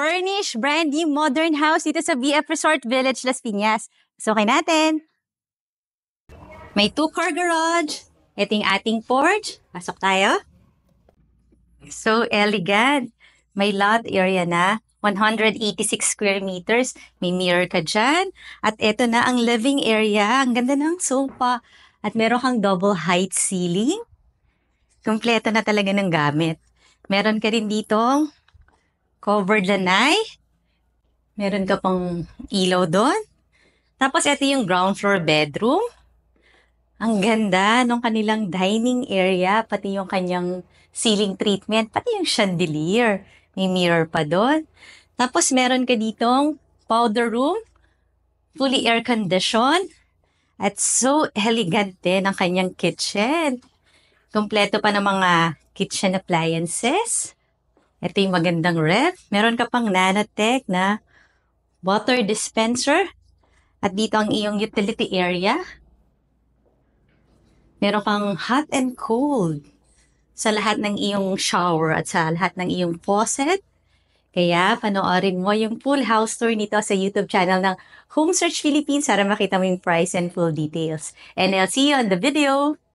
furnished, brand new, modern house dito sa BF Resort Village, Las Piñas. Sukin natin. May 2-car garage. Ito yung ating porch. Pasok tayo. So elegant. May lot area na. 186 square meters. May mirror ka dyan. At ito na ang living area. Ang ganda ng sofa. At meron kang double height ceiling. Kompleto na talaga ng gamit. Meron ka rin ditong covered lanai. Meron ka pang ilaw doon. Tapos ito yung ground floor bedroom. Ang ganda ng kanilang dining area, pati yung kanyang ceiling treatment, pati yung chandelier. May mirror pa doon. Tapos meron ka ditong powder room, fully air-conditioned, at so elegant din ang kanyang kitchen. Kompleto pa ng mga kitchen appliances. Ito yung magandang ref. Meron ka pang Nanotech na water dispenser. At dito ang iyong utility area. Meron kang hot and cold sa lahat ng iyong shower at sa lahat ng iyong faucet. Kaya panoorin mo yung full house tour nito sa YouTube channel ng Home Search Philippines para makita mo yung price and full details. And I'll see you on the video.